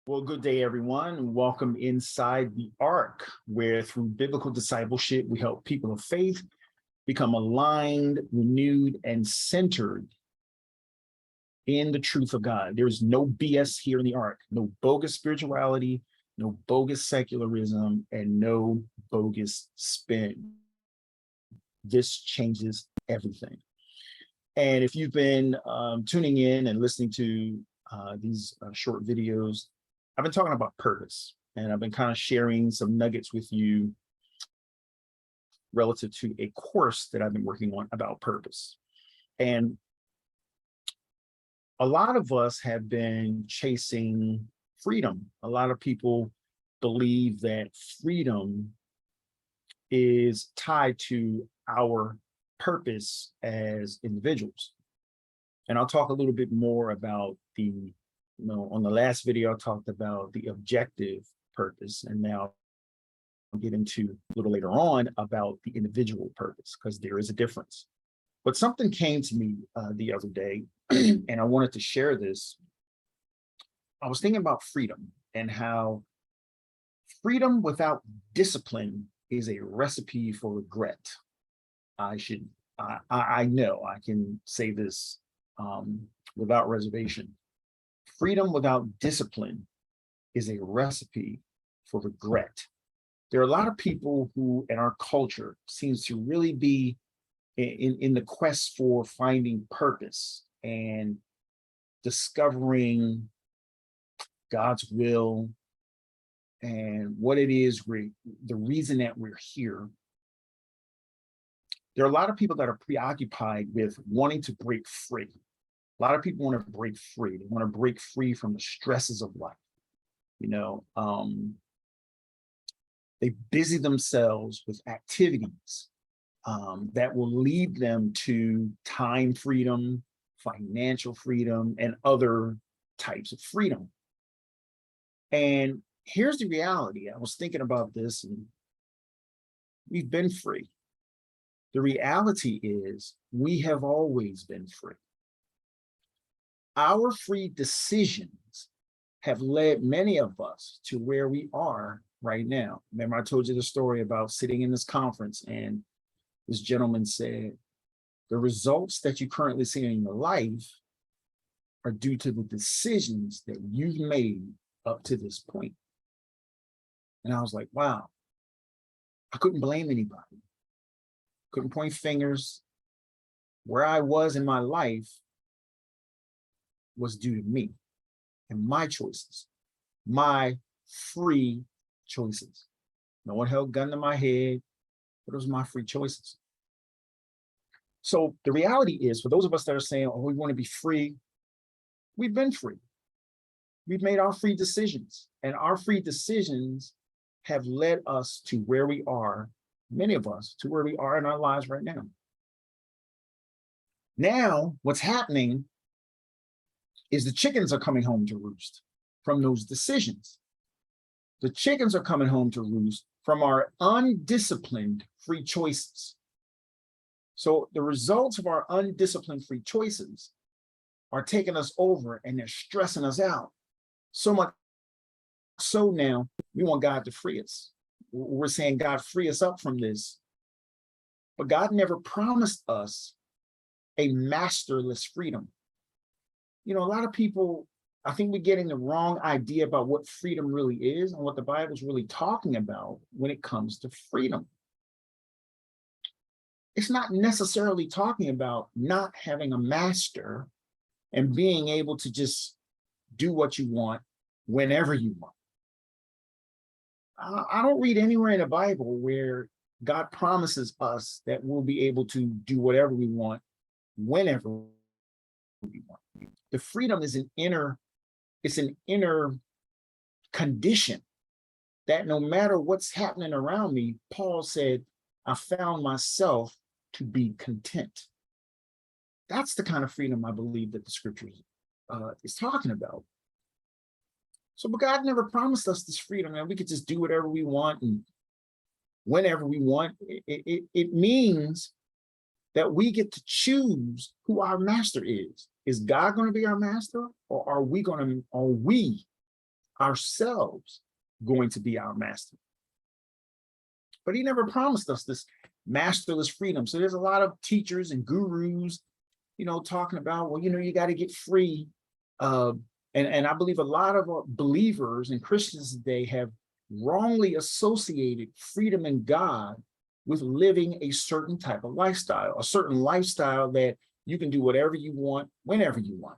Well, good day, everyone. Welcome inside the Ark, where through biblical discipleship, we help people of faith become aligned, renewed, and centered in the truth of God. There is no BS here in the Ark, no bogus spirituality, no bogus secularism, and no bogus spin. This changes everything. And if you've been tuning in and listening to these short videos, I've been talking about purpose, and I've been kind of sharing some nuggets with you relative to a course that I've been working on about purpose. And a lot of us have been chasing freedom. A lot of people believe that freedom is tied to our purpose as individuals. And I'll talk a little bit more about on the last video, I talked about the objective purpose, and now I'll get into a little later on about the individual purpose, because there is a difference. But something came to me the other day, and I wanted to share this. I was thinking about freedom and how freedom without discipline is a recipe for regret. I know I can say this without reservation. Freedom without discipline is a recipe for regret. There are a lot of people who in our culture seems to really be in the quest for finding purpose and discovering God's will and what it is, the reason that we're here. There are a lot of people that are preoccupied with wanting to break free. A lot of people want to break free. They want to break free from the stresses of life. They busy themselves with activities that will lead them to time freedom, financial freedom, and other types of freedom. And here's the reality. I was thinking about this, and we've been free. The reality is we have always been free. Our free decisions have led many of us to where we are right now. Remember, I told you the story about sitting in this conference, and this gentleman said, the results that you currently see in your life are due to the decisions that you've made up to this point. And I was like, wow, I couldn't blame anybody. Couldn't point fingers. Where I was in my life was due to me and my choices, my free choices. No one held a gun to my head, but it was my free choices. So the reality is, for those of us that are saying, oh, we want to be free, we've been free. We've made our free decisions, and our free decisions have led us to where we are, many of us, to where we are in our lives right now. Now, what's happening is the chickens are coming home to roost from those decisions. The chickens are coming home to roost from our undisciplined free choices. So the results of our undisciplined free choices are taking us over, and they're stressing us out. So much so now we want God to free us. We're saying, God, free us up from this. But God never promised us a masterless freedom. A lot of people, I think we're getting the wrong idea about what freedom really is and what the Bible is really talking about when it comes to freedom. It's not necessarily talking about not having a master and being able to just do what you want whenever you want. I don't read anywhere in the Bible where God promises us that we'll be able to do whatever we want whenever we want. The freedom is an inner condition that no matter what's happening around me, Paul said, I found myself to be content. That's the kind of freedom I believe that the scripture is talking about. So, but God never promised us this freedom, and we could just do whatever we want and whenever we want. It means that we get to choose who our master is. Is God going to be our master, or are we ourselves going to be our master. But he never promised us this masterless freedom. So there's a lot of teachers and gurus, talking about, well, you got to get free. And I believe a lot of believers and Christians today have wrongly associated freedom in God with living a certain type of lifestyle, a certain lifestyle that you can do whatever you want, whenever you want.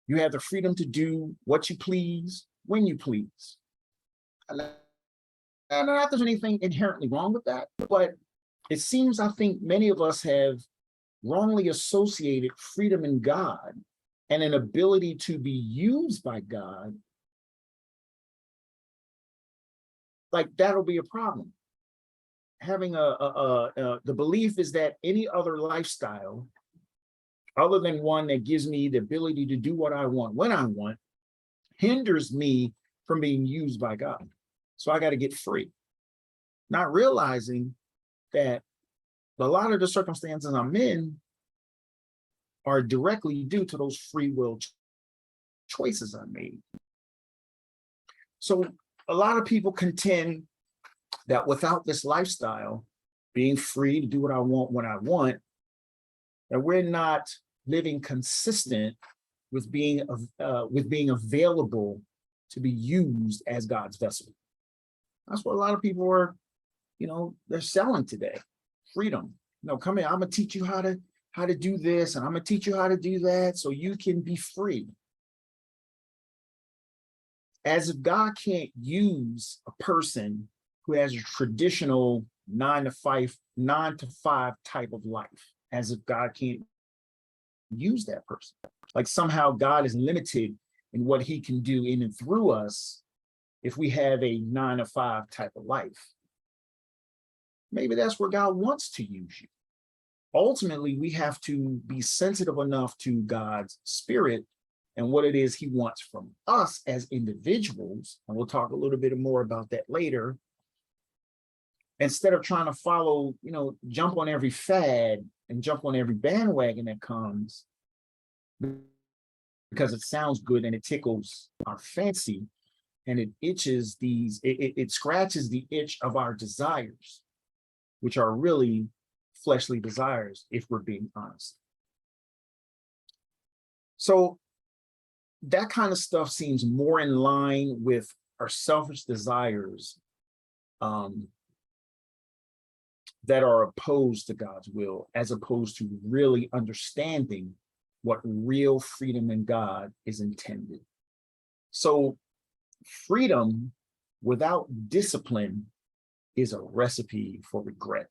You have the freedom to do what you please, when you please. And not that there's anything inherently wrong with that, but it seems, I think many of us have wrongly associated freedom in God and an ability to be used by God, like that'll be a problem. Having the belief is that any other lifestyle, other than one that gives me the ability to do what I want, when I want, hinders me from being used by God. So I got to get free. Not realizing that a lot of the circumstances I'm in are directly due to those free will choices I made. So a lot of people contend that without this lifestyle, being free to do what I want when I want, that we're not living consistent with being available to be used as God's vessel. That's what a lot of people are, they're selling today. Freedom. Come here, I'm gonna teach you how to do this, and I'm gonna teach you how to do that so you can be free. As if God can't use a person who has a traditional 9 to 5 type of life, as if God can't use that person. Like somehow God is limited in what he can do in and through us if we have a 9 to 5 type of life. Maybe that's where God wants to use you. Ultimately, we have to be sensitive enough to God's spirit and what it is he wants from us as individuals. And we'll talk a little bit more about that later. Instead of trying to follow, jump on every fad and jump on every bandwagon that comes because it sounds good and it tickles our fancy and it scratches the itch of our desires, which are really fleshly desires, if we're being honest. So that kind of stuff seems more in line with our selfish desires that are opposed to God's will, as opposed to really understanding what real freedom in God is intended. So freedom without discipline is a recipe for regret.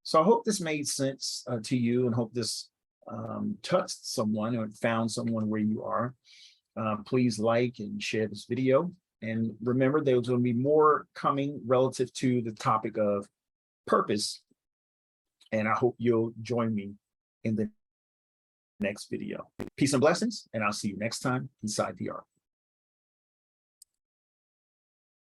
So I hope this made sense to you, and hope this touched someone or found someone where you are. Please like and share this video. And remember, there's going to be more coming relative to the topic of purpose. And I hope you'll join me in the next video. Peace and blessings, and I'll see you next time inside the Ark.